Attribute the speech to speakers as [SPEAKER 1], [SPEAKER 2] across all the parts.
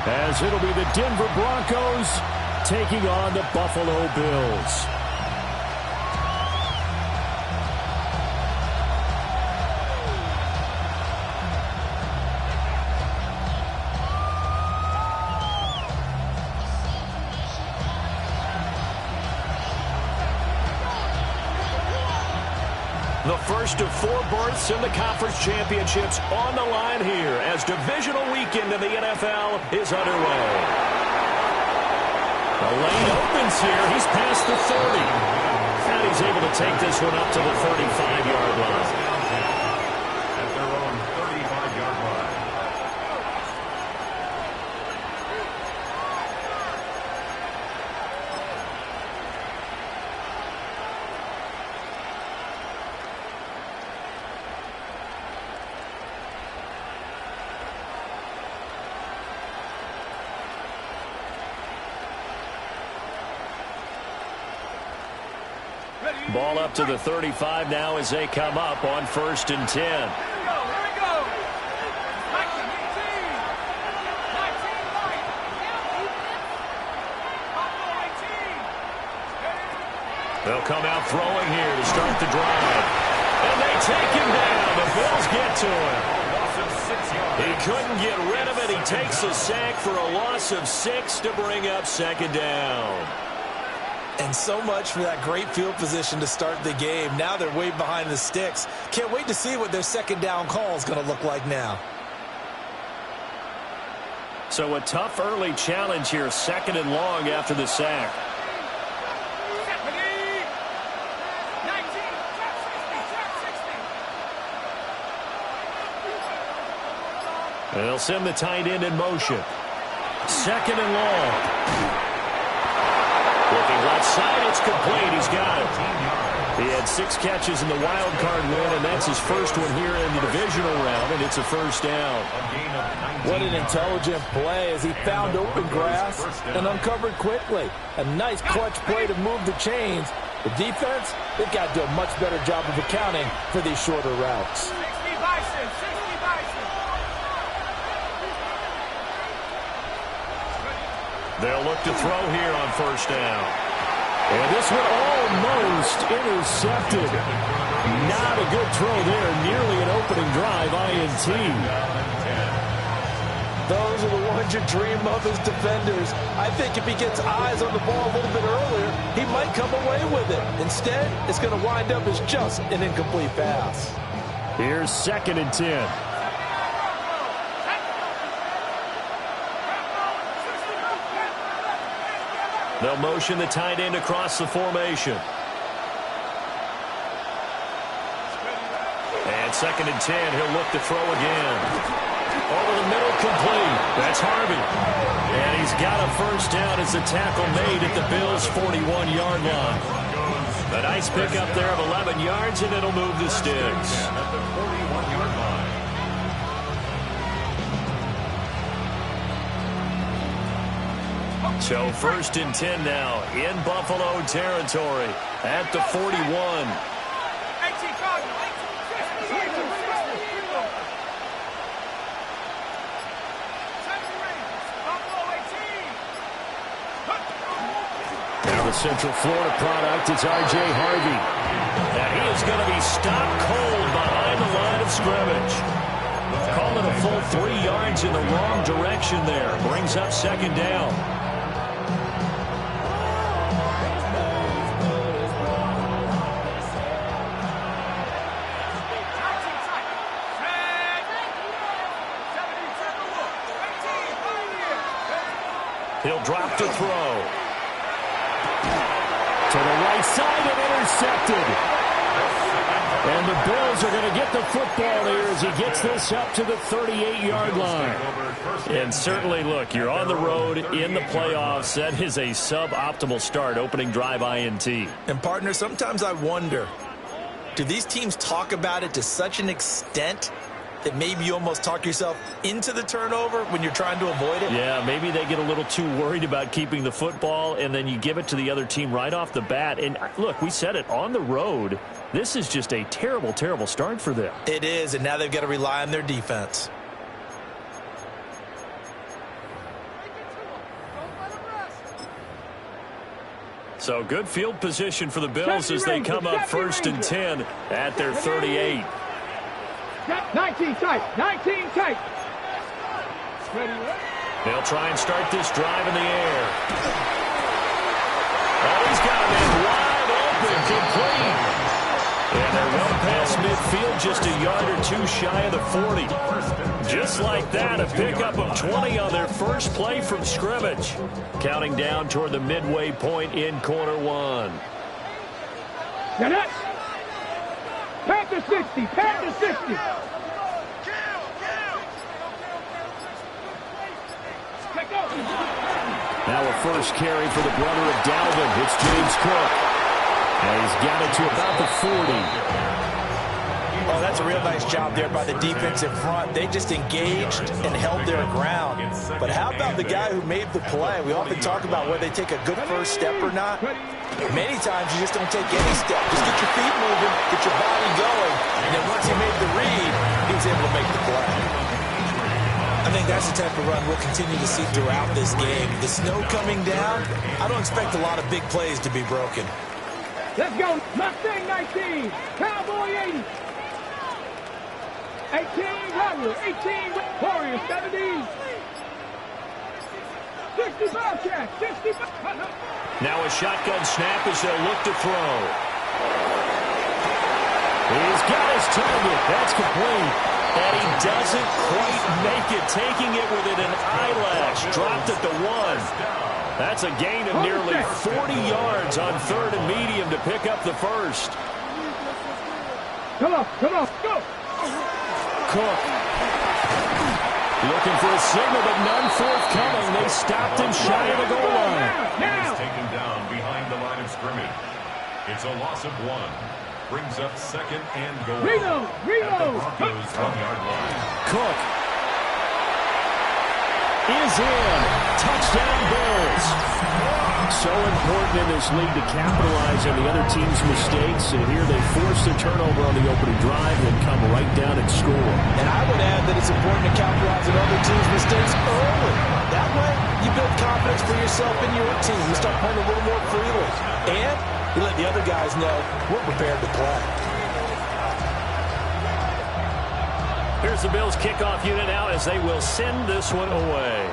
[SPEAKER 1] as it'll be the Denver Broncos taking on the Buffalo Bills.
[SPEAKER 2] The first of 4 berths in the conference championships on the line here as divisional weekend in the NFL is underway. The lane opens here. He's past the 30. And he's able to take this one up to the 35-yard line.
[SPEAKER 3] At their own 35-yard line.
[SPEAKER 2] Ball up to the 35 now as they come up on 1st and 10.
[SPEAKER 4] Here we go.
[SPEAKER 2] They'll come out throwing here to start the drive. And they take him down. The Bills get to him. He couldn't get rid of it. He takes a sack for a loss of 6 to bring up 2nd down.
[SPEAKER 5] And so much for that great field position to start the game. Now they're way behind the sticks. Can't wait to see what their 2nd down call is going to look like now.
[SPEAKER 2] So a tough early challenge here, 2nd and long after the sack. They'll send the tight end in motion. 2nd and long. Looking left side, it's complete. He's got it. He had 6 catches in the wild card win, and that's his first one here in the divisional round, and it's a 1st down.
[SPEAKER 5] What an intelligent play as he found open grass and uncovered quickly. A nice clutch play to move the chains. The defense, they've got to do a much better job of accounting for these shorter routes.
[SPEAKER 2] They'll look to throw here on 1st down.
[SPEAKER 1] And this one almost intercepted. Not a good throw there. Nearly an opening drive INT.
[SPEAKER 5] Those are the ones you dream of as defenders. I think if he gets eyes on the ball a little bit earlier, he might come away with it. Instead, it's going to wind up as just an incomplete pass.
[SPEAKER 1] Here's 2nd and 10.
[SPEAKER 2] They'll motion the tight end across the formation. And 2nd and 10, he'll look to throw again. Over the middle, complete. That's Harvey. And he's got a 1st down as the tackle made at the Bills' 41-yard line. A nice pickup there of 11 yards, and it'll move the sticks.
[SPEAKER 3] At the 41-yard line.
[SPEAKER 2] So 1st and 10 now in Buffalo territory at the 41.
[SPEAKER 1] Now the Central Florida product, it's R.J. Harvey.
[SPEAKER 2] Now he is going to be stopped cold behind the line of scrimmage. Call it a full 3 yards in the wrong direction there. Brings up 2nd down. He'll drop to throw.
[SPEAKER 1] To the right side and intercepted. And the Bills are going to get the football here as he gets this up to the 38-yard line.
[SPEAKER 2] And certainly, look, you're on the road in the playoffs. That is a suboptimal start, opening drive INT.
[SPEAKER 5] And, partner, sometimes I wonder, do these teams talk about it to such an extent that maybe you almost talk yourself into the turnover when you're trying to avoid it?
[SPEAKER 2] Yeah, maybe they get a little too worried about keeping the football, and then you give it to the other team right off the bat. And, look, we said it, on the road, this is just a terrible, terrible start for them.
[SPEAKER 5] It is, and now they've got to rely on their defense.
[SPEAKER 2] So good field position for the Bills as they come up 1st and 10 at their 38.
[SPEAKER 4] 19 tight. 19 tight.
[SPEAKER 2] They'll try and start this drive in the air. Oh, he's got him wide open, complete. And they're well past midfield, just a yard or two shy of the 40. Just like that, a pickup of 20 on their first play from scrimmage. Counting down toward the midway point in quarter one.
[SPEAKER 4] Now that's Panther 60, Panther 60.
[SPEAKER 1] Now a first carry for the brother of Dalvin. It's James Cook. And he's got it to about the 40.
[SPEAKER 5] Oh, that's a real nice job there by the defensive front. They just engaged and held their ground. But how about the guy who made the play? We often talk about whether they take a good first step or not. Many times you just don't take any step. Just get your feet moving, get your body going, and then once he made the read, he was able to make the play. I think that's the type of run we'll continue to see throughout this game. The snow coming down, I don't expect a lot of big plays to be broken.
[SPEAKER 4] Let's go. Mustang 19. Cowboy 80. 18 Rattler. 18 Warrior 70. 60 Bobcat. 60
[SPEAKER 2] Now a shotgun snap as they'll look to throw.
[SPEAKER 1] He's got his target. That's complete.
[SPEAKER 2] And he doesn't quite make it, taking it within an eyelash. Dropped at the 1. That's a gain of nearly 40 yards on 3rd and medium to pick up the first.
[SPEAKER 4] Come on, go.
[SPEAKER 2] Cook. Looking for a signal, but none forthcoming. They stopped him shy of the goal line.
[SPEAKER 3] He's taken down behind the line of scrimmage. It's a loss of 1. Brings up 2nd and goal.
[SPEAKER 4] Reno.
[SPEAKER 3] At the Broncos 1-yard line.
[SPEAKER 1] Cook is in. Touchdown Bills. So important in this league to capitalize on the other team's mistakes. And here they force the turnover on the opening drive and come right down and score.
[SPEAKER 5] And I would add that it's important to capitalize on other teams' mistakes early. That way, you build confidence for yourself and your team. You start playing a little more freely. And you let the other guys know we're prepared to play.
[SPEAKER 2] Here's the Bills kickoff unit out as they will send this one away.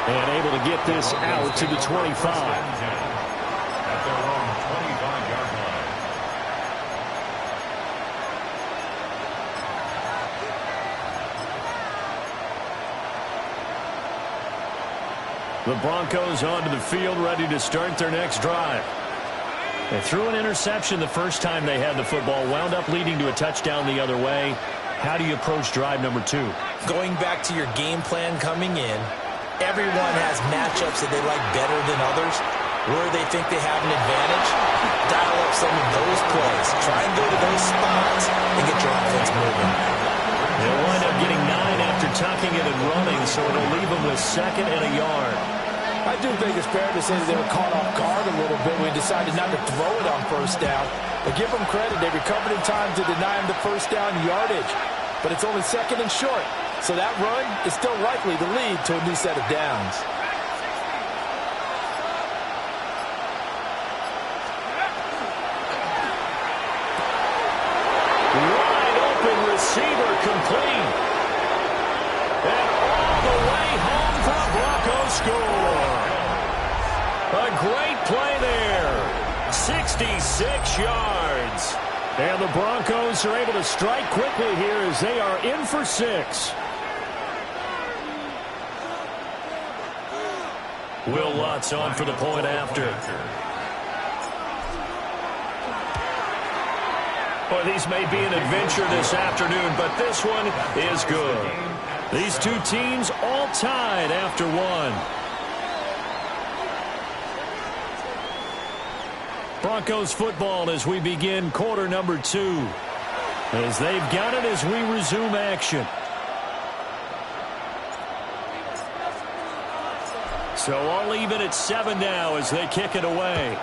[SPEAKER 1] And able to get this out to the 25.
[SPEAKER 3] At their own 25-yard line.
[SPEAKER 2] The Broncos onto the field, ready to start their next drive. They threw an interception the first time they had the football, wound up leading to a touchdown the other way. How do you approach drive number 2?
[SPEAKER 5] Going back to your game plan coming in, everyone has matchups that they like better than others, where they think they have an advantage. Dial up some of those plays. Try and go to those spots and get your offense moving.
[SPEAKER 2] They'll wind up getting 9 after tucking it and running, so it'll leave them with 2nd and a yard.
[SPEAKER 5] I do think it's fair to say that they were caught off guard a little bit when we decided not to throw it on first down. But give them credit. They recovered in time to deny them the first down yardage. But it's only 2nd and short. So that run is still likely to lead to a new set of downs.
[SPEAKER 2] Wide open receiver complete. And all the way home for a Broncos score. A great play there. 66 yards.
[SPEAKER 1] And the Broncos are able to strike quickly here as they are in for 6.
[SPEAKER 2] Will Lutz on for the point after. Well, these may be an adventure this afternoon, but this one is good. These two teams all tied after 1. Broncos football as we begin quarter number 2. As they've got it as we resume action. So all even at 7 now as they kick it away.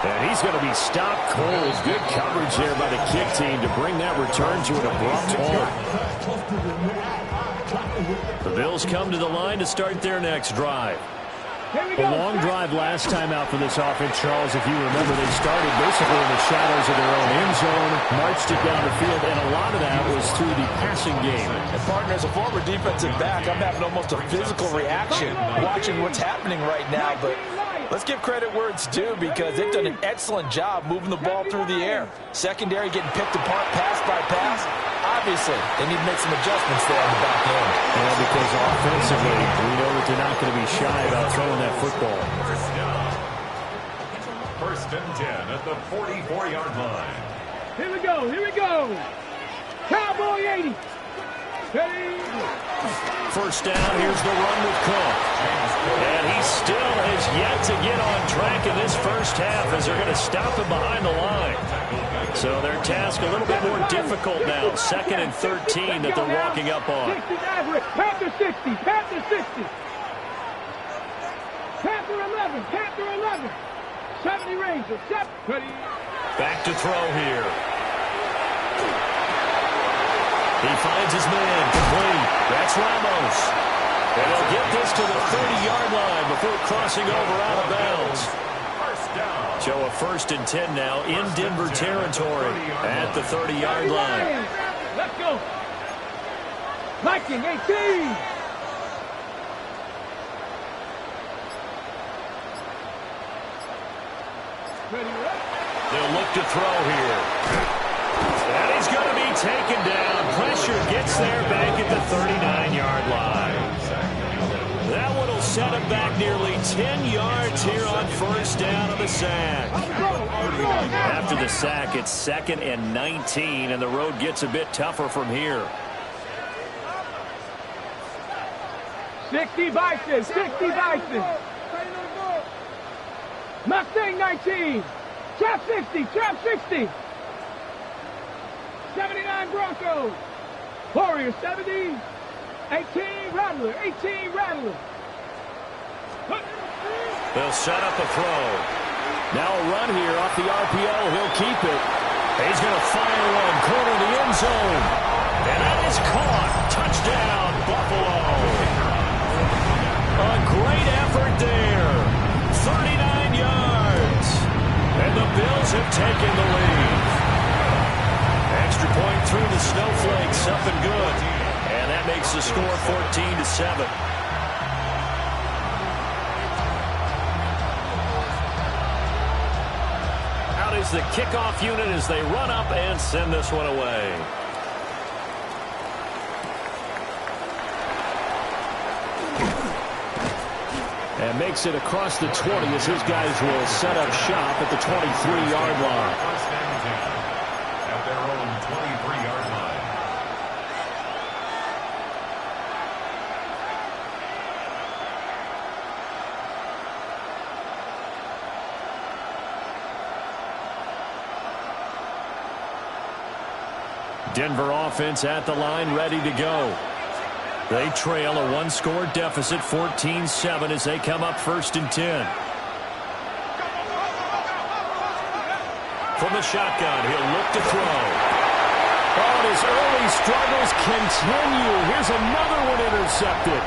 [SPEAKER 1] And he's going to be stopped cold. Good coverage there by the kick team to bring that return to an abrupt halt. The Bills come to the line to start their next drive. A long drive last time out for this offense, Charles. If you remember, they started basically in the shadows of their own end zone, marched it down the field, and a lot of that was through the passing game.
[SPEAKER 5] And partner, as a former defensive back, I'm having almost a physical reaction watching what's happening right now. But let's give credit where it's due, because they've done an excellent job moving the ball through the air. Secondary getting picked apart pass by pass. Obviously, they need to make some adjustments there on the back end.
[SPEAKER 1] Yeah, because offensively, we know that they're not going to be shy about throwing that football.
[SPEAKER 3] First and 10 at the 44-yard line.
[SPEAKER 4] Here we go. Here we go. Cowboy 80. Ready.
[SPEAKER 2] First down, here's the run with Cook. And he still has yet to get on track in this first half as they're going to stop him behind the line. So their task a little bit more difficult now. 2nd and 13 that they're walking up on.
[SPEAKER 4] 60 average. Panther 60. Panther 60. Panther 11. Panther 11. 70 Rangers. 70.
[SPEAKER 2] Back to throw here. He finds his man, complete. That's Ramos. And he'll get this to the 30-yard line before crossing over out of bounds. So a 1st and 10 now in Denver territory at the 30-yard line.
[SPEAKER 4] Let's go. Viking 18.
[SPEAKER 2] They'll look to throw here. And he's going to be taken down. Pressure gets there back at the 39-yard line. That one will set him back nearly 10 yards here on first down of the sack. After the sack, it's 2nd and 19, and the road gets a bit tougher from here.
[SPEAKER 4] 60 Bison. 60 Bison. Mustang 19. Trap 60. Trap 60. 79 Broncos. Warriors 70. 18 Rattler. 18 Rattler.
[SPEAKER 2] They'll set up a throw.
[SPEAKER 1] Now a run here off the RPO. He'll keep it. He's going to fire one. Corner the end zone.
[SPEAKER 2] And that is caught. Touchdown, Buffalo. A great effort there. 39 yards. And the Bills have taken the lead. Extra point through the snowflakes. Up and good. And that makes the score 14-7. Out is the kickoff unit as they run up and send this one away.
[SPEAKER 1] And makes it across the 20 as his guys will set up shop at the 23-yard line.
[SPEAKER 3] First and 10 at their own 23-yard line.
[SPEAKER 2] Denver offense at the line, ready to go. They trail a one-score deficit, 14-7, as they come up 1st and 10. From the shotgun, he'll look to throw.
[SPEAKER 1] Oh, and his early struggles continue. Here's another one intercepted.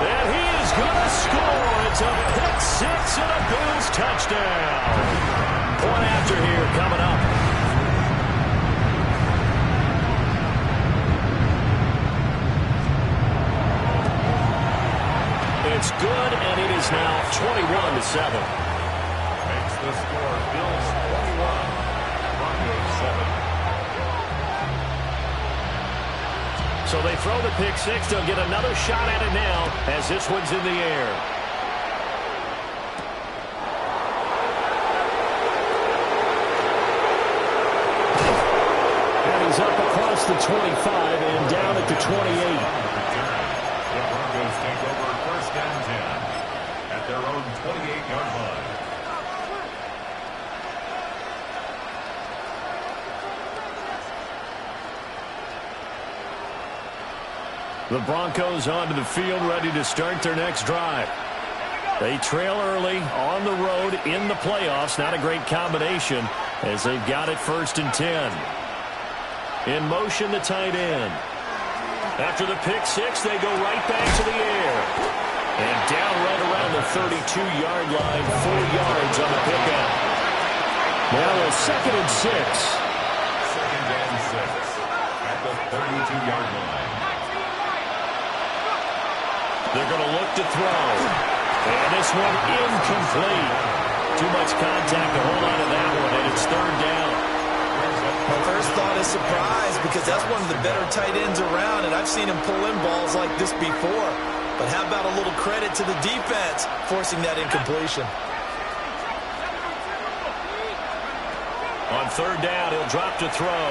[SPEAKER 2] And he is going to score. It's a pick six and a Bills touchdown. Point after here coming up. It's good, and it is now 21-7.
[SPEAKER 3] Makes the score Bills 21, Broncos 7.
[SPEAKER 2] So they throw the pick six. They'll get another shot at it now as this one's in the air.
[SPEAKER 1] And he's up across the 25 and down at the 28.
[SPEAKER 3] The Broncos take over 1st and 10 at their own 28-yard line.
[SPEAKER 2] The Broncos onto the field, ready to start their next drive. They trail early on the road in the playoffs. Not a great combination as they've got it 1st and 10. In motion, the tight end. After the pick six, they go right back to the air. And down right around the 32-yard line, 4 yards on the pickup.
[SPEAKER 1] Now a 2nd and 6.
[SPEAKER 3] 2nd and 6 at the 32-yard line.
[SPEAKER 2] They're going to look to throw. And this one incomplete. Too much contact to hold on to that one, and it's 3rd down.
[SPEAKER 5] My first thought is surprise because that's one of the better tight ends around, and I've seen him pull in balls like this before. But how about a little credit to the defense forcing that incompletion?
[SPEAKER 2] On 3rd down, he'll drop to throw.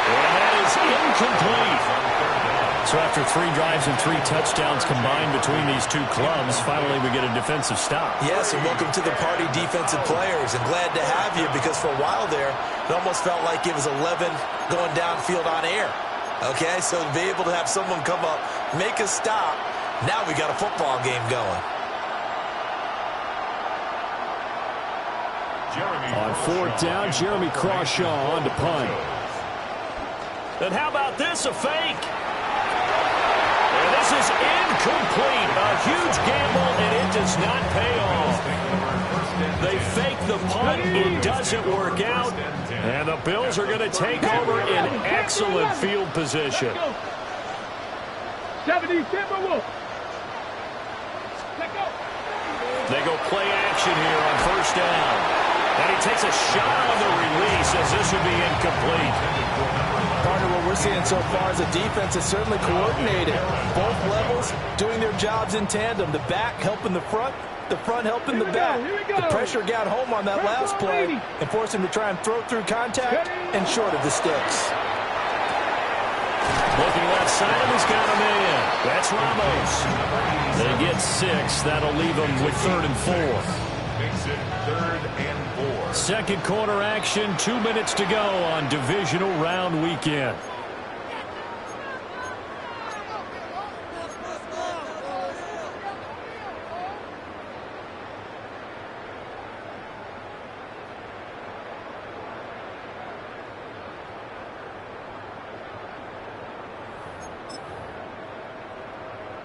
[SPEAKER 2] And that is incomplete. So after 3 drives and 3 touchdowns combined between these two clubs, finally we get a defensive stop.
[SPEAKER 5] Yes, and welcome to the party, defensive players. And glad to have you because for a while there, it almost felt like it was 11 going downfield on air. Okay, so to be able to have someone come up, make a stop, now we got a football game going.
[SPEAKER 1] On 4th down, Jeremy Crawshaw on to punt.
[SPEAKER 2] And how about this, a fake? And this is incomplete. A huge gamble, and it does not pay off. They fake the punt. It doesn't work out. And the Bills are going to take over in excellent field position.
[SPEAKER 4] 70 Timberwolves.
[SPEAKER 2] They go play action here on 1st down. And he takes a shot on the release as this would be incomplete.
[SPEAKER 5] Partner, what we're seeing so far is a defense that's certainly coordinated. Both levels doing their jobs in tandem. The back helping the front helping the back. The pressure got home on that last play and forced him to try and throw through contact and short of the sticks.
[SPEAKER 2] Looking left side, and he's got a man. That's Ramos. They get 6. That'll leave them with 3rd and 4.
[SPEAKER 3] Makes it 3rd and 4.
[SPEAKER 2] 2nd quarter action, 2 minutes to go on divisional round weekend.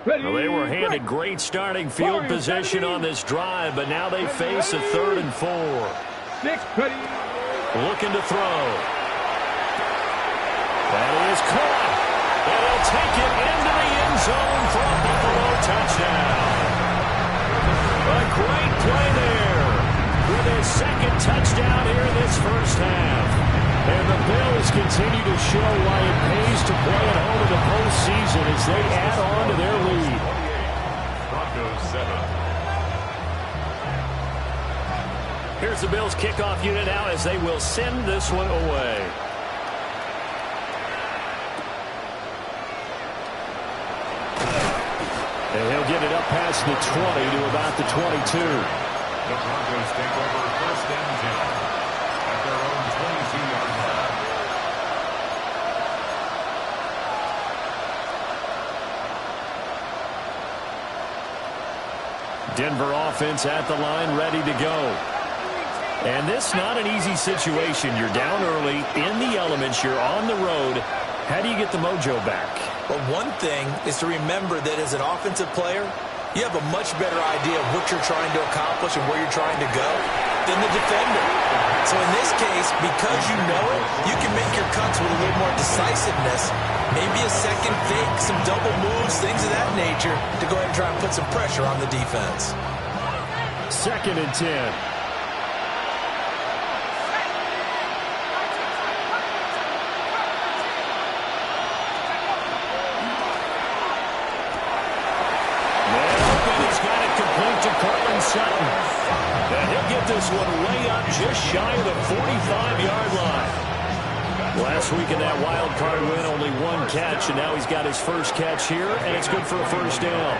[SPEAKER 2] Well, they were handed great starting field position on this drive, but now they face a 3rd and 4. Looking to throw. That is caught. And he'll take it into the end zone for a Buffalo touchdown. A great play there with his 2nd touchdown here in this 1st half. And the Bills continue to show why it pays to play at home in the postseason as they add on to their lead.
[SPEAKER 3] Broncos 7.
[SPEAKER 2] Here's the Bills kickoff unit now as they will send this one away. And he'll get it up past the 20 to about the 22.
[SPEAKER 3] The Broncos take over 1st and 10 at their own 22-yard line.
[SPEAKER 2] Denver offense at the line, ready to go. And this not an easy situation. You're down early, in the elements, you're on the road. How do you get the mojo back?
[SPEAKER 5] Well, one thing is to remember that as an offensive player, you have a much better idea of what you're trying to accomplish and where you're trying to go than the defender. So in this case, because you know it, you can make your cuts with a little more decisiveness. Maybe a second fake, some double moves, things of that nature to go ahead and try and put some pressure on the defense.
[SPEAKER 2] 2nd and 10. Sutton. And he'll get this one way up just shy of the 45-yard line. Last week in that wild card win, only 1 catch, and now he's got his 1st catch here, and it's good for a 1st down.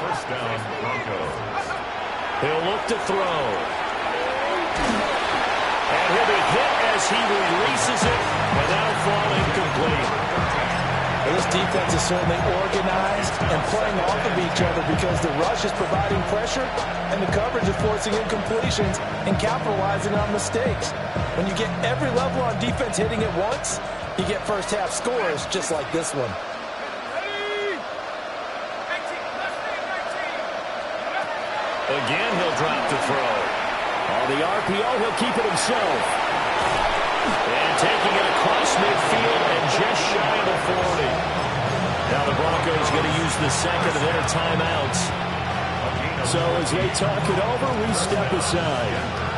[SPEAKER 3] 1st down, Broncos.
[SPEAKER 2] He'll look to throw. And he'll be hit as he releases it, and that'll fall incomplete.
[SPEAKER 5] Well, this defense is certainly organized and playing off of each other because the rush is providing pressure and the coverage is forcing incompletions and capitalizing on mistakes. When you get every level on defense hitting at once, you get first half scores just like this one.
[SPEAKER 2] Again, he'll drop to throw.
[SPEAKER 1] On the RPO, he'll keep it himself.
[SPEAKER 2] And taking it across midfield and just shy of the 40. Now the Broncos going to use the second of their timeouts.
[SPEAKER 1] So as they talk it over, we step aside.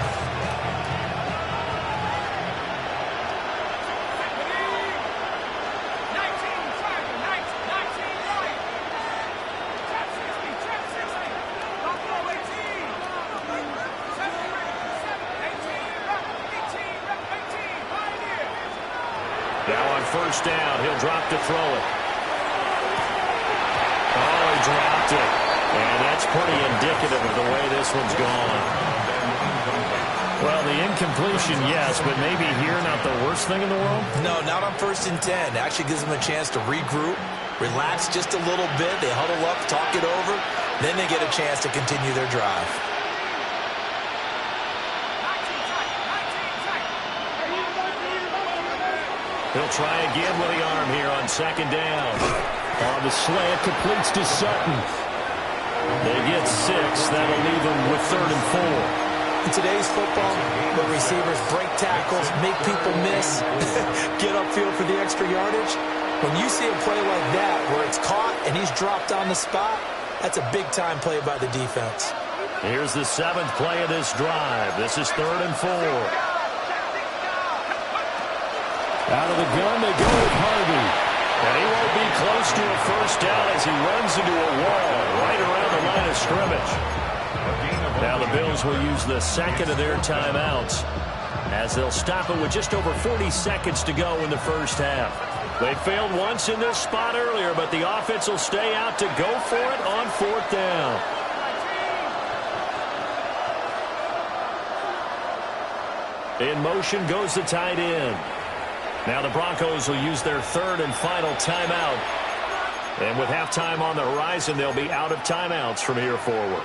[SPEAKER 2] Now on first down, he'll drop to throw it. Oh, he dropped it. And that's pretty indicative of the way this one's gone. Well, the incompletion, yes, but maybe here not the worst thing in the world?
[SPEAKER 5] No, not on 1st and 10. Actually gives them a chance to regroup, relax just a little bit. They huddle up, talk it over. Then they get a chance to continue their drive.
[SPEAKER 2] He'll try again with the arm here on second down.
[SPEAKER 1] On the slant, completes to Sutton.
[SPEAKER 2] They get 6. That'll leave them with 3rd and 4.
[SPEAKER 5] In today's football, the receivers break tackles, make people miss, get upfield for the extra yardage. When you see a play like that where it's caught and he's dropped on the spot, that's a big-time play by the defense.
[SPEAKER 2] Here's the 7th play of this drive. This is 3rd and 4.
[SPEAKER 1] Out of the gun, they go with Harvey.
[SPEAKER 2] And he won't be close to a first down as he runs into a wall right around the line of scrimmage. Now the Bills will use the second of their timeouts as they'll stop it with just over 40 seconds to go in the first half. They failed once in this spot earlier, but the offense will stay out to go for it on 4th down. In motion goes the tight end. Now the Broncos will use their 3rd and final timeout. And with halftime on the horizon, they'll be out of timeouts from here forward.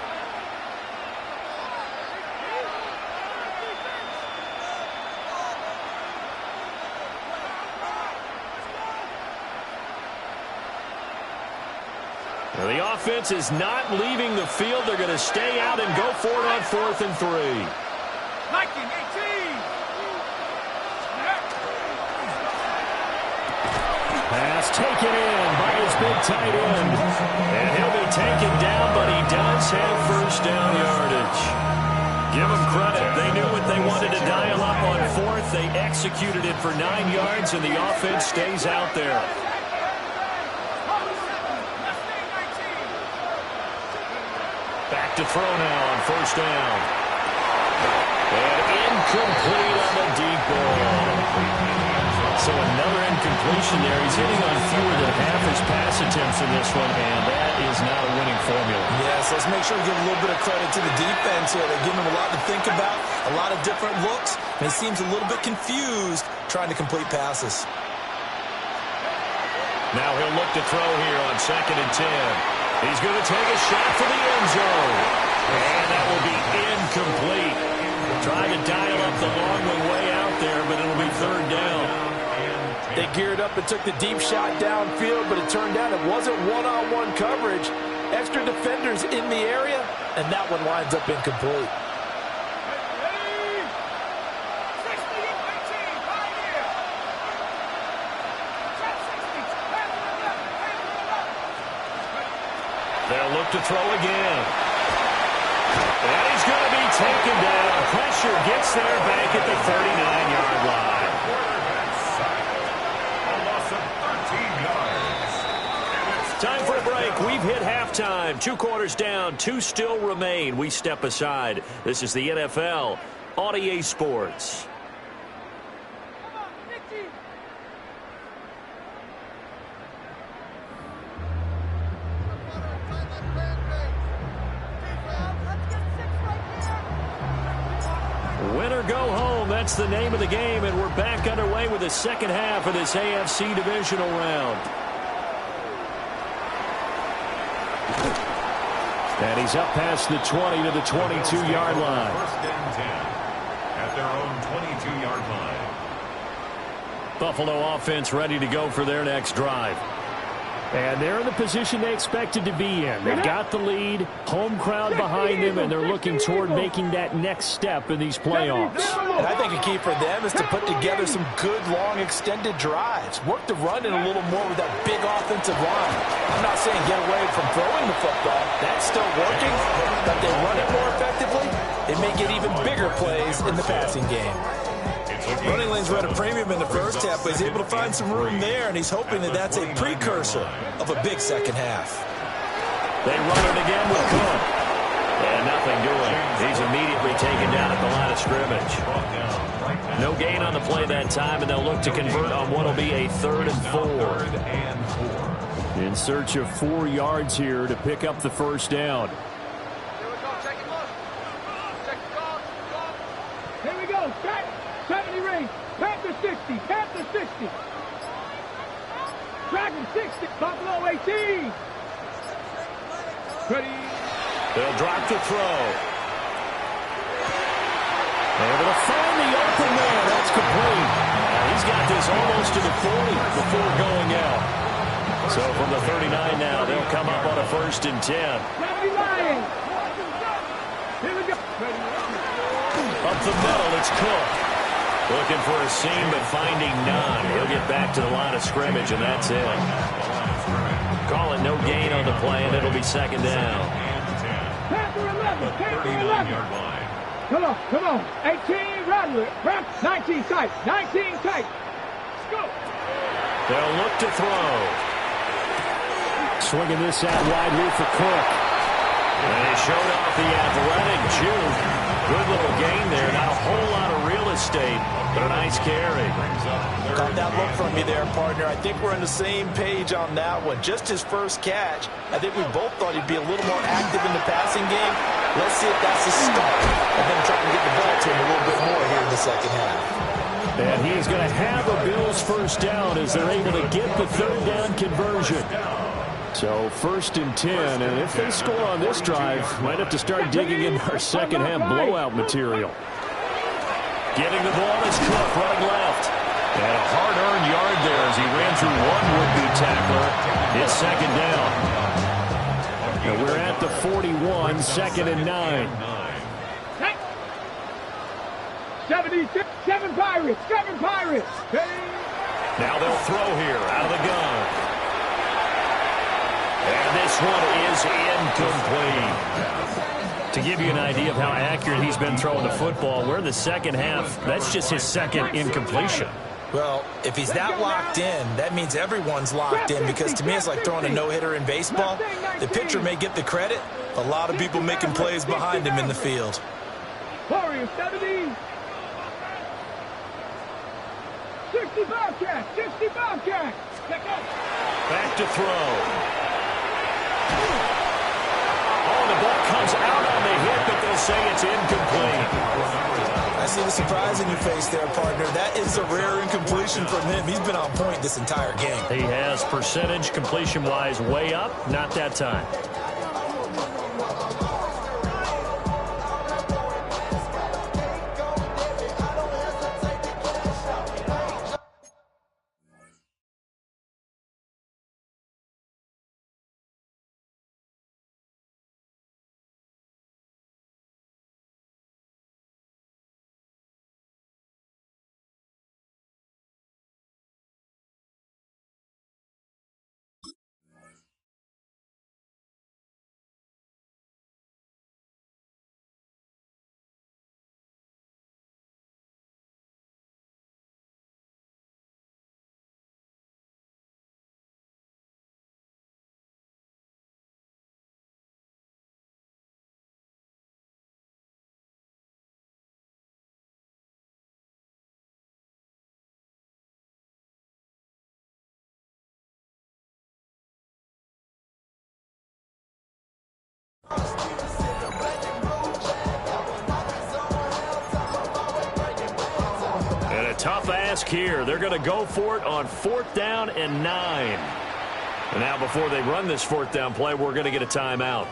[SPEAKER 2] Now the offense is not leaving the field. They're going to stay out and go for it on 4th and 3.
[SPEAKER 4] 19-18.
[SPEAKER 1] Pass taken in by his big tight end.
[SPEAKER 2] And he'll be taken down, but he does have first down yardage. Give them credit. They knew what they wanted to dial up on 4th. They executed it for 9 yards, and the offense stays out there. Back to throw now on first down. And incomplete on the deep ball. So another incompletion there. He's hitting on fewer than half his pass attempts in this one, and that is not a winning formula.
[SPEAKER 5] Yes, let's make sure we give a little bit of credit to the defense here. They're giving him a lot to think about, a lot of different looks, and he seems a little bit confused trying to complete passes.
[SPEAKER 2] Now he'll look to throw here on 2nd and 10. He's going to take a shot for the end zone. And that will be incomplete. Trying to dial up the long one way out there, but it'll be 3rd down.
[SPEAKER 5] They geared up and took the deep shot downfield, but it turned out it wasn't one-on-one coverage. Extra defenders in the area, and that one winds up incomplete.
[SPEAKER 2] They'll look to throw again. And he's going to be taken down. Pressure gets there back at the 39-yard line. Time for a break. We've hit halftime. 2 quarters down. 2 still remain. We step aside. This is the NFL on EA Sports. Win or go home, that's the name of the game, and we're back underway with the second half of this AFC divisional round.
[SPEAKER 1] And he's up past the 20 to the 22-yard line.
[SPEAKER 3] First and 10 at their own 22-yard line.
[SPEAKER 2] Buffalo offense ready to go for their next drive.
[SPEAKER 1] And they're in the position they expected to be in. They've got the lead, home crowd behind them, and they're looking toward making that next step in these playoffs.
[SPEAKER 5] And I think a key for them is to put together some good, long, extended drives. Work the run in a little more with that big offensive line. I'm not saying get away from throwing the football. That's still working. But they run it more effectively, they may get even bigger plays in the passing game. Running lanes were at a premium in the first half, but he's able to find some room there, and he's hoping that that's a precursor of a big second half.
[SPEAKER 2] They run it again with Cook. And nothing doing. He's immediately taken down at the line of scrimmage. No gain on the play that time, and they'll look to convert on what will be a 3rd and 4.
[SPEAKER 1] In search of 4 yards here to pick up the first down.
[SPEAKER 4] Here we go. Back. 70 range. Panther 60. Panther 60. Dragon 60. Buffalo 18. Ready.
[SPEAKER 2] They'll drop the throw. Able to find the open man. That's complete. He's got this almost to the 40 before going out. So from the 39 now, they'll come up on a 1st and 10.
[SPEAKER 4] Here we go.
[SPEAKER 2] Up the middle, it's Cook. Looking for a seam, but finding none. He'll get back to the line of scrimmage, and that's it. Call it no gain on the play, and it'll be 2nd down.
[SPEAKER 4] Panther 11. Panther 11.
[SPEAKER 3] 39-yard line.
[SPEAKER 4] Come on, come on. 18, rattle it. 19 tight. 19 tight. Let's go.
[SPEAKER 2] They'll look to throw.
[SPEAKER 1] Swinging this out wide here for Cook.
[SPEAKER 2] And he showed off the athletic juke. Good little gain there. Not a whole lot of real estate, but a nice carry.
[SPEAKER 5] Got that look from you there, partner. I think we're on the same page on that one. Just his first catch. I think we both thought he'd be a little more active in the passing game. Let's see if that's a start. And then try to get the ball to him a little bit more here in the second half.
[SPEAKER 1] And he's going to have a Bills first down as they're able to get the 3rd down conversion. So 1st and 10, and if they score on this drive, might have to start digging in our second half blowout material.
[SPEAKER 2] Getting the ball is Cook running left. And a hard-earned yard there as he ran through one would-be tackler. It's 2nd down.
[SPEAKER 1] And we're at the 41, 2nd and 9.
[SPEAKER 4] 76, 7 Pirates, 7 Pirates.
[SPEAKER 2] Now they'll throw here out of the gun. And this one is incomplete. To give you an idea of how accurate he's been throwing the football, we're in the second half. That's just his 2nd incompletion.
[SPEAKER 5] Well, if he's that locked in, that means everyone's locked in, because to me it's like throwing a no-hitter in baseball. The pitcher may get the credit, a lot of people making plays behind him in the field.
[SPEAKER 4] Warriors 70. 60 Bobcats, 60 Bobcats.
[SPEAKER 2] Back to throw. Oh, the ball comes out on the hit, but they'll say it's incomplete.
[SPEAKER 5] I see the surprise in your face there, partner. That is a rare incompletion from him. He's been on point this entire game.
[SPEAKER 2] He has percentage completion-wise way up, not that time. And a tough ask here. They're going to go for it on 4th down and 9. And now before they run this fourth down play, we're going to get a timeout.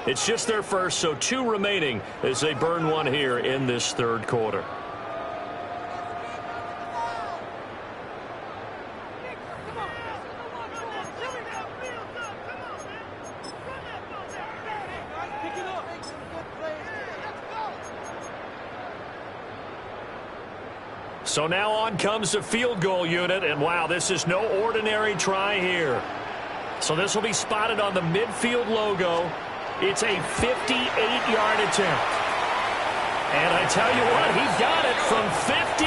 [SPEAKER 2] It's just their first, so 2 remaining as they burn one here in this third quarter. So now on comes the field goal unit, and wow, this is no ordinary try here. So this will be spotted on the midfield logo. It's a 58-yard attempt. And I tell you what, he got it from 58.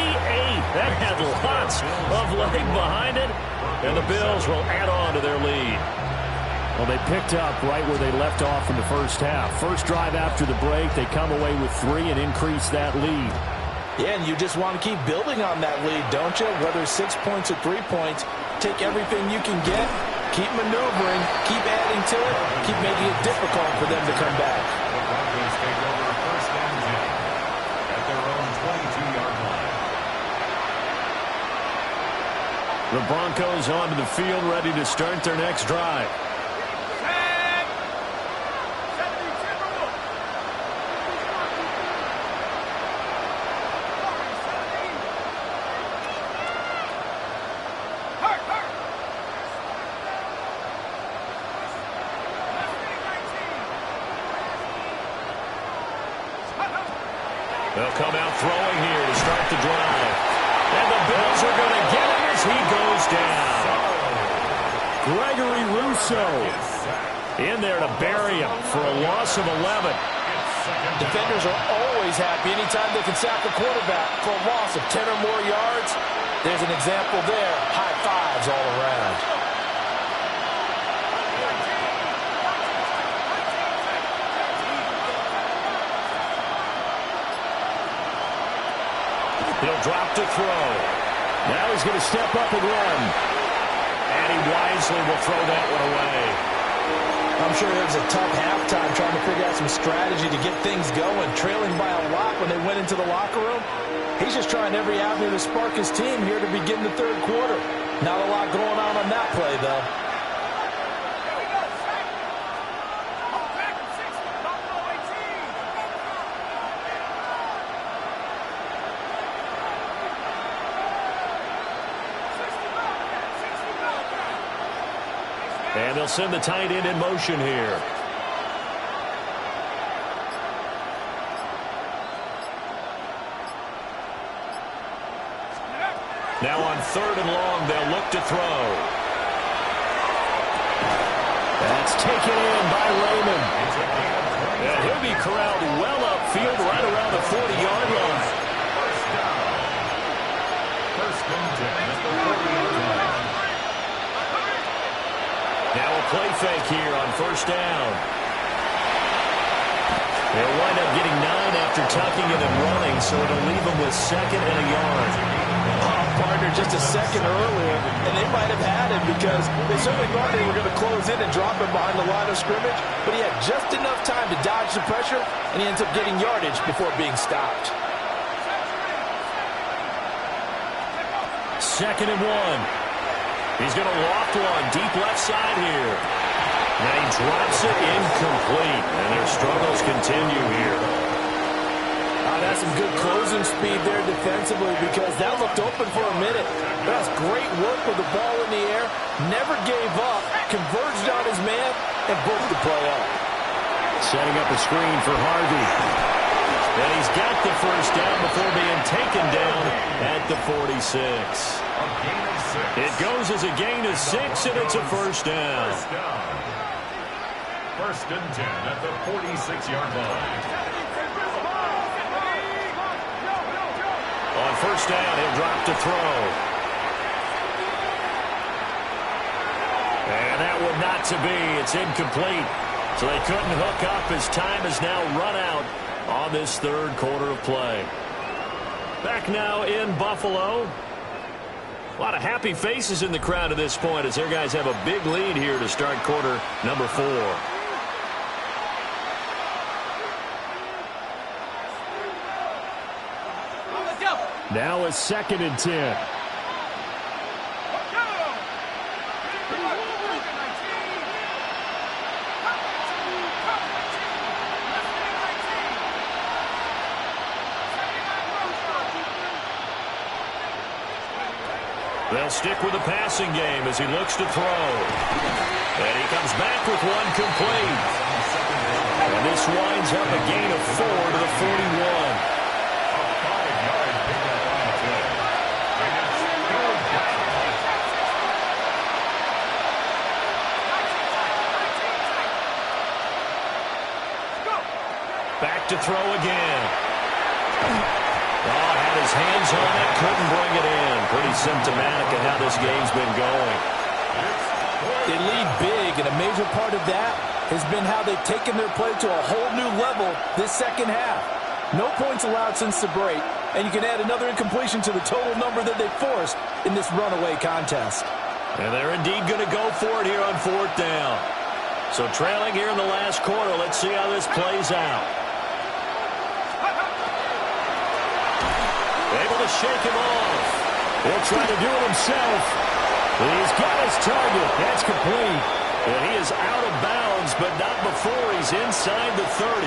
[SPEAKER 2] That had lots of leg behind it, and the Bills will add on to their lead.
[SPEAKER 1] Well, they picked up right where they left off in the first half. First drive after the break, they come away with 3 and increase that lead.
[SPEAKER 5] Yeah, and you just want to keep building on that lead, don't you? Whether 6 points or 3 points, take everything you can get, keep maneuvering, keep adding to it, keep making it difficult for them to come back.
[SPEAKER 3] The Broncos take over first and 10 at their own 22-yard line.
[SPEAKER 2] The Broncos onto the field, ready to start their next drive. They'll come out throwing here to start the drive. And the Bills are going to get him as he goes down.
[SPEAKER 1] Gregory Rousseau
[SPEAKER 2] in there to bury him for a loss of 11.
[SPEAKER 5] Defenders are always happy anytime they can sack a quarterback for a loss of 10 or more yards. There's an example there. High fives all around.
[SPEAKER 2] He'll drop to throw.
[SPEAKER 1] Now he's going to step up and run.
[SPEAKER 2] And he wisely will throw that one away.
[SPEAKER 5] I'm sure it was a tough halftime trying to figure out some strategy to get things going. Trailing by a lot when they went into the locker room. He's just trying every avenue to spark his team here to begin the third quarter. Not a lot going on that play, though.
[SPEAKER 2] And they'll send the tight end in motion here. Now on 3rd and long, they'll look to throw.
[SPEAKER 1] That's taken in by Raymond.
[SPEAKER 2] And he'll be corralled well upfield right around the 40-yard line.
[SPEAKER 3] First and 10 at the 40-yard line.
[SPEAKER 2] Now a play fake here on first down. They'll wind up getting 9 after tucking it and running, so it'll leave them with 2nd and a yard.
[SPEAKER 5] Partner just a second earlier, and they might have had him because they certainly thought they were going to close in and drop him behind the line of scrimmage, but he had just enough time to dodge the pressure, and he ends up getting yardage before being stopped.
[SPEAKER 2] 2nd and 1. He's going to loft one deep left side here. Now he drops it incomplete, and their struggles continue here.
[SPEAKER 5] That's some good closing speed there defensively because that looked open for a minute. That's great work with the ball in the air. Never gave up, converged on his man, and broke the play up.
[SPEAKER 1] Setting up a screen for Harvey.
[SPEAKER 2] And he's got the first down before being taken down at the 46. It goes as a gain of 6, and it's a first down.
[SPEAKER 3] First and 10 at the 46-yard line.
[SPEAKER 2] On first down, he'll drop to throw. And that one not to be. It's incomplete. So they couldn't hook up as time has now run out on this third quarter of play. Back now in Buffalo. A lot of happy faces in the crowd at this point as their guys have a big lead here to start quarter number 4.
[SPEAKER 1] Now a 2nd and 10.
[SPEAKER 2] They'll stick with the passing game as he looks to throw. And he comes back with one complete. And this winds up a gain of 4 to the 41. Back to throw again. Oh, had his hands on it, couldn't bring it in. Pretty symptomatic of how this game's been going.
[SPEAKER 5] They lead big, and a major part of that has been how they've taken their play to a whole new level this second half. No points allowed since the break, and you can add another incompletion to the total number that they forced in this runaway contest.
[SPEAKER 2] And they're indeed going to go for it here on 4th down. So trailing here in the last quarter, let's see how this plays out. Able to shake him off. He'll try to do it himself. He's got his target. That's complete. And he is out of bounds, but not before he's inside the 30.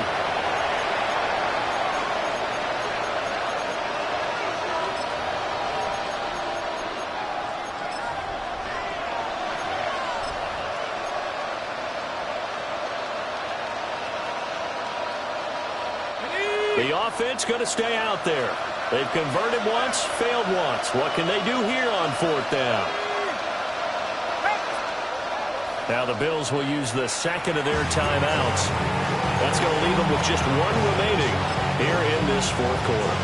[SPEAKER 2] The offense going to stay out there. They've converted once, failed once. What can they do here on 4th down? Now the Bills will use the second of their timeouts. That's going to leave them with just one remaining here in this 4th quarter.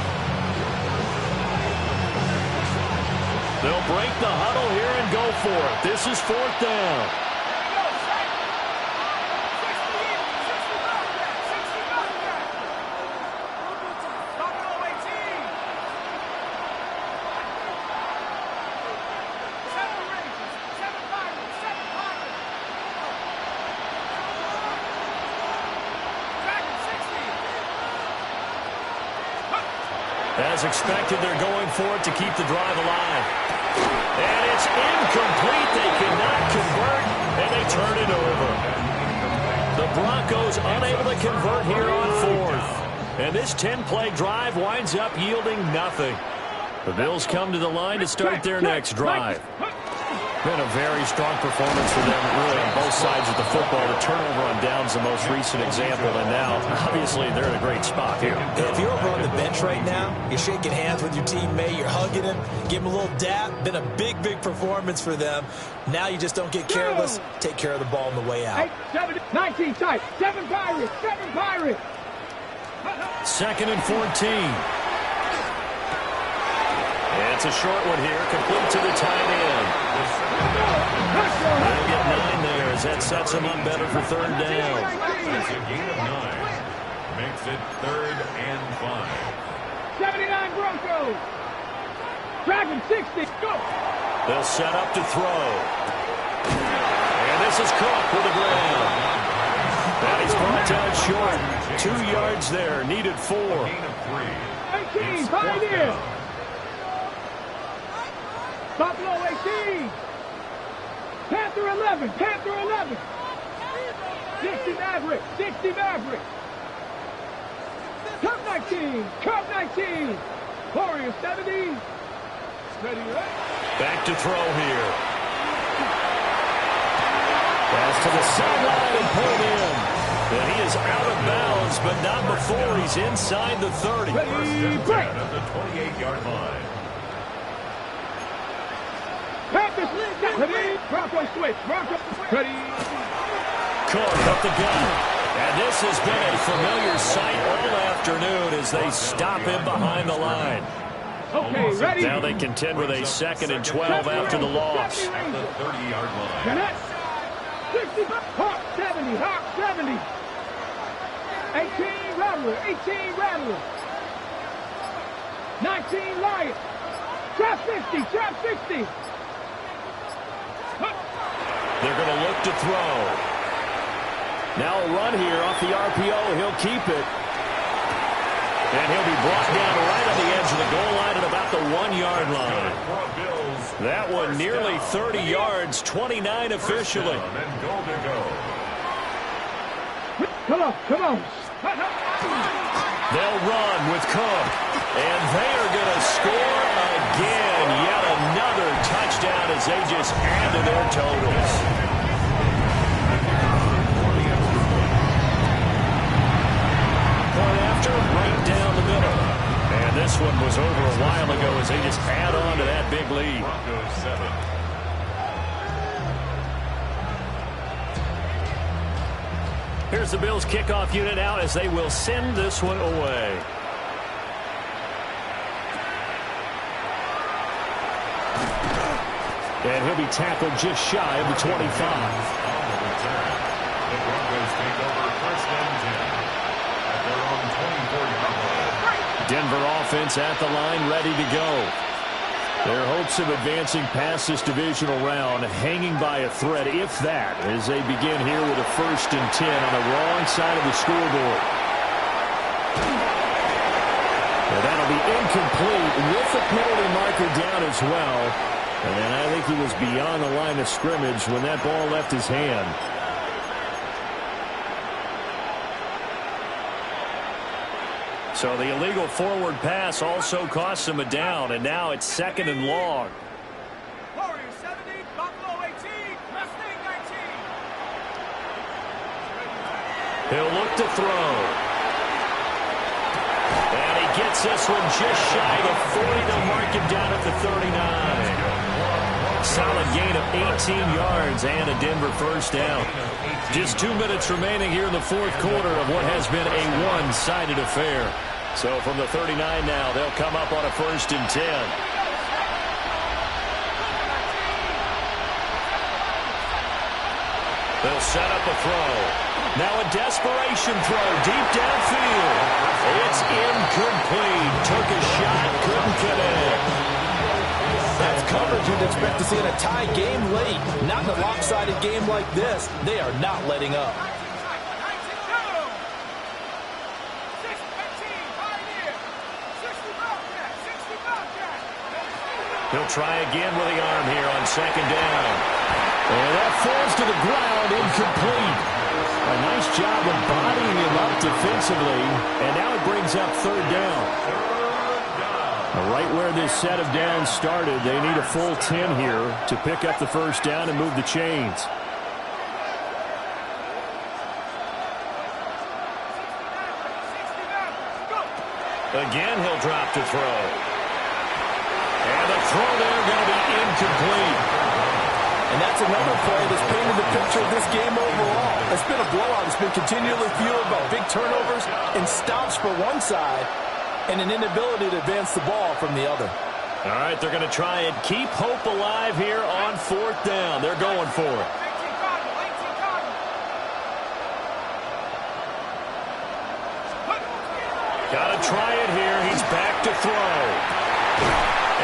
[SPEAKER 2] They'll break the huddle here and go for it. This is 4th down. As expected, they're going for it to keep the drive alive. And it's incomplete. They cannot convert, and they turn it over. The Broncos unable to convert here on 4th. And this 10-play drive winds up yielding nothing. The Bills come to the line to start their next drive. Been a very strong performance for them, really, on both sides of the football. The turnover on downs the most recent example, and now, obviously, they're in a great spot here.
[SPEAKER 6] If you're over on the bench right now, you're shaking hands with your teammate, you're hugging him, give him a little dap. Been a big, big performance for them. Now you just don't get careless. Take care of the ball on the way out.
[SPEAKER 4] 19 tight. 7 Pirates. 7 Pirates.
[SPEAKER 2] 2nd and 14. It's a short one here, complete to the tight end. They'll get 9 there as that sets them up better for 3rd down.
[SPEAKER 3] That's a gain of 9. Makes it 3rd and 5.
[SPEAKER 4] 79 Broncos. Dragon 60. Go.
[SPEAKER 2] They'll set up to throw. And this is Cook with the ground. And he's brought down short. 2 yards there, needed 4.
[SPEAKER 3] Gain of 3.
[SPEAKER 4] 18, Pioneer. Buffalo 18. Panther 11. Panther 11. 60 Maverick. 60 Maverick. Cub 19. Cub 19. Warriors 70. Ready, right?
[SPEAKER 2] Back to throw here. Pass to the sideline and pulled in. And he is out of bounds, but not before he's inside the 30.
[SPEAKER 4] Ready, break.
[SPEAKER 3] At the 28-yard line.
[SPEAKER 4] Panthers, ready. Bronco switch. Bronco ready.
[SPEAKER 2] Cook up the gun. And this has been a familiar sight all afternoon as they stop him behind the line.
[SPEAKER 4] Okay, ready.
[SPEAKER 2] Now they contend with a 2nd and 12 after the loss.
[SPEAKER 3] At the 30-yard line.
[SPEAKER 4] Connect. 60, Hawk 70, Hawk 70. 18 Rattler, 18 Rattler. 19 Lion. Trap 60, trap 60.
[SPEAKER 2] They're going to look to throw. Now a run here off the RPO. He'll keep it. And he'll be brought down right on the edge of the goal line at about the 1-yard line. That one nearly 30 yards, 29 officially.
[SPEAKER 4] Come on, come on.
[SPEAKER 2] They'll run with Cook. And they are going to score again. Yet another touchdown as they just add to their totals. Point after, right down the middle. And this one was over a while ago as they just add on to that big lead.
[SPEAKER 3] Broncos 7.
[SPEAKER 2] Here's the Bills kickoff unit out as they will send this one away. And he'll be tackled just shy of the 25.
[SPEAKER 3] On the return, the Broncos take over first and 10 at their own 24-yard line.
[SPEAKER 2] Denver offense at the line, ready to go. Their hopes of advancing past this divisional round hanging by a thread, if that, as they begin here with a first and 10 on the wrong side of the scoreboard. And that'll be incomplete with the penalty marker down as well. And I think he was beyond the line of scrimmage when that ball left his hand. So the illegal forward pass also costs him a down, and now it's second and long.
[SPEAKER 4] Warriors 70, Buffalo 18, Mustang 19.
[SPEAKER 2] He'll look to throw. And he gets this one just shy of the 40. They'll mark him down at the 39. Solid gain of 18 yards and a Denver first down. Just 2 minutes remaining here in the fourth quarter of what has been a one-sided affair. So from the 39 now, they'll come up on a first and 10. They'll set up a throw. Now a desperation throw deep downfield. It's incomplete. Took a shot, couldn't connect.
[SPEAKER 5] That's coverage you'd expect to see in a tie game late. Not in a lopsided game like this. They are not letting up.
[SPEAKER 2] He'll try again with the arm here on second down. And that falls to the ground, incomplete. A nice job of bodying him up defensively. And now it brings up third down. Right where this set of downs started, they need a full 10 here to pick up the first down and move the chains. Again, he'll drop to throw. And the throw there going to be incomplete.
[SPEAKER 5] And that's another play that's painted the picture of this game overall. It's been a blowout. It's been continually fueled by big turnovers and stops for one side and an inability to advance the ball from the other.
[SPEAKER 2] All right, they're going to try and keep hope alive here on fourth down. They're going for it. Got to try it here. He's back to throw.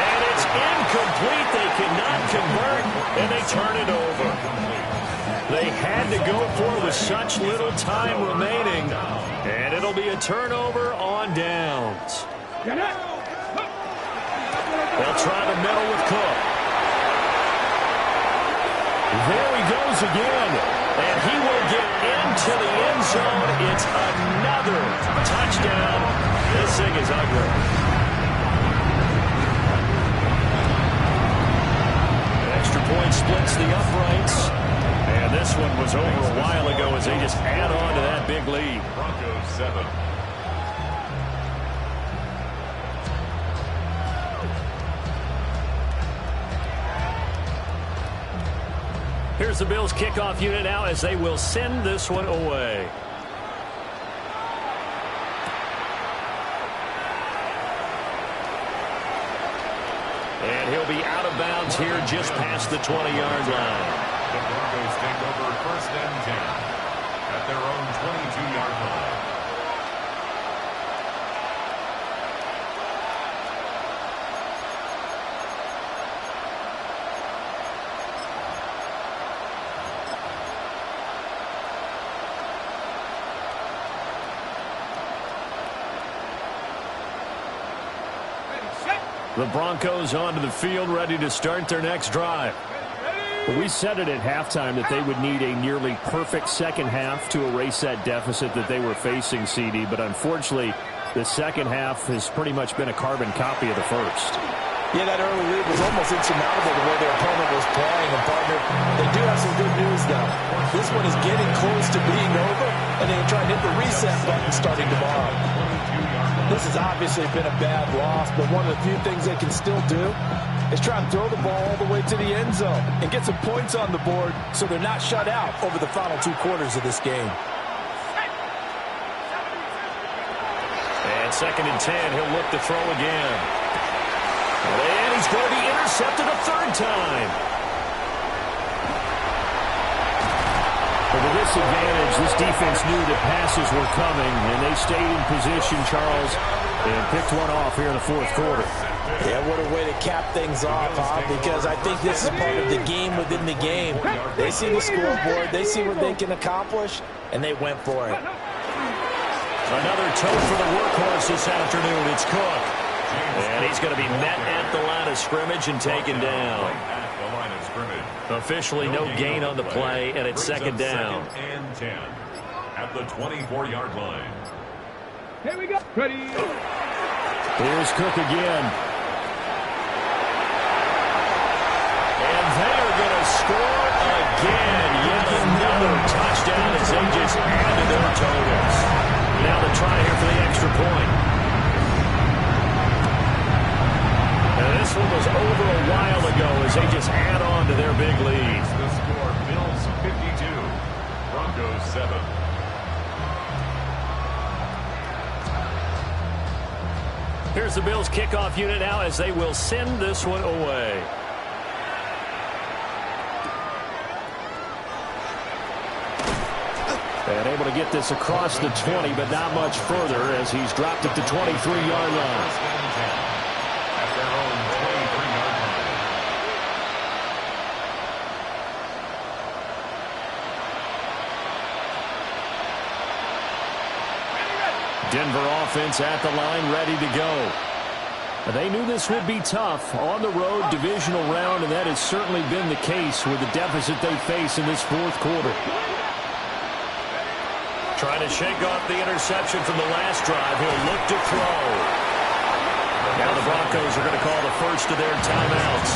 [SPEAKER 2] And it's incomplete. They cannot convert, and they turn it over. They had to go for it with such little time remaining, and it'll be a turnover on downs. They'll try the middle with Cook. There he goes again, and he will get into the end zone. It's another touchdown. This thing is ugly. Extra point splits the uprights. And this one was over a while ago as they just add on to that big lead.
[SPEAKER 3] Broncos 7.
[SPEAKER 2] Here's the Bills kickoff unit now as they will send this one away. And he'll be out of bounds here just past the 20-yard line.
[SPEAKER 3] The Broncos take over first and 10 at their own 22-yard line.
[SPEAKER 2] The Broncos onto the field, ready to start their next drive.
[SPEAKER 1] We said it at halftime that they would need a nearly perfect second half to erase that deficit that they were facing, CD. But unfortunately, the second half has pretty much been a carbon copy of the first.
[SPEAKER 5] Yeah, that early lead was almost insurmountable the way their opponent was playing. And, partner, they do have some good news, though. This one is getting close to being over, and they are trying to hit the reset button starting tomorrow. This has obviously been a bad loss, but one of the few things they can still do is try and throw the ball all the way to the end zone and get some points on the board so they're not shut out over the final 2 quarters of this game.
[SPEAKER 2] And 2nd and 10, he'll look to throw again. And he's going to be intercepted a 3rd time.
[SPEAKER 1] Well, with this advantage, this defense knew that passes were coming, and they stayed in position, Charles, and picked one off here in the 4th quarter.
[SPEAKER 5] Yeah, what a way to cap things off, huh? Because I think this is part of the game within the game. They see the scoreboard, they see what they can accomplish, and they went for it.
[SPEAKER 2] Another toe for the workhorse this afternoon. It's Cook. And he's going to be met at the line of scrimmage and taken down. Officially no gain on the play, and it's 2nd down.
[SPEAKER 3] 2nd and 10 at the 24-yard line.
[SPEAKER 4] Here we go. Ready.
[SPEAKER 1] Here's Cook again.
[SPEAKER 2] And they're going to score again. Yet another touchdown as they just added their totals. Now the try here for the extra point. And this one was over a while ago as they just add on to their big lead.
[SPEAKER 3] The score, Bills 52, Broncos 7.
[SPEAKER 2] Here's the Bills kickoff unit now as they will send this one away.
[SPEAKER 1] And able to get this across the 20, but not much further as he's dropped it to 23-yard line.
[SPEAKER 3] At their own 23-yard line.
[SPEAKER 1] Denver offense at the line, ready to go. They knew this would be tough on the road, divisional round, and that has certainly been the case with the deficit they face in this 4th quarter.
[SPEAKER 2] Trying to shake off the interception from the last drive. He'll look to throw. Now the Broncos are going to call the first of their timeouts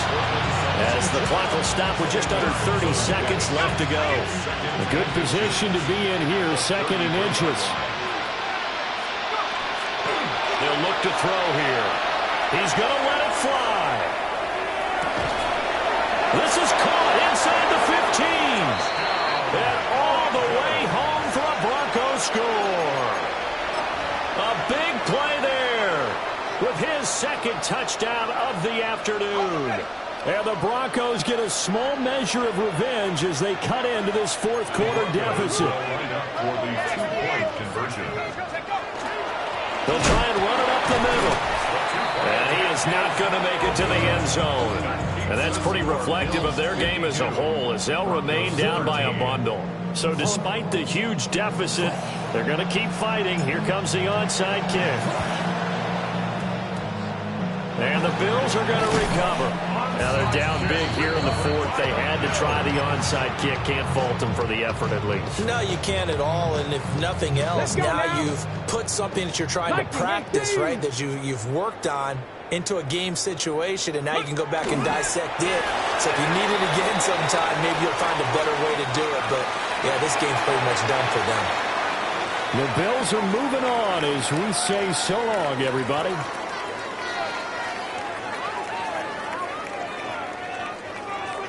[SPEAKER 2] as the clock will stop with just under 30 seconds left to go.
[SPEAKER 1] A good position to be in here, 2nd and inches.
[SPEAKER 2] They'll look to throw here. He's going to let it fly. This is caught inside the 15. And all the way home for a Broncos score. A big play there with his 2nd touchdown of the afternoon.
[SPEAKER 1] And the Broncos get a small measure of revenge as they cut into this 4th quarter deficit.
[SPEAKER 3] For the 2-point conversion.
[SPEAKER 2] They'll try and run it up the middle. And he is not going to make it to the end zone. And that's pretty reflective of their game as a whole as they'll remain down by a bundle. So despite the huge deficit, they're going to keep fighting. Here comes the onside kick. And the Bills are going to recover. Now they're down big here in the 4th. They had to try the onside kick. Can't fault them for the effort at least.
[SPEAKER 5] No, you can't at all. And if nothing else, now you've put something that you're trying to practice, right, that you've worked on into a game situation, and now you can go back and dissect it. So if you need it again sometime, maybe you'll find a better way to do it. But, yeah, this game's pretty much done for them.
[SPEAKER 1] The Bills are moving on as we say so long, everybody.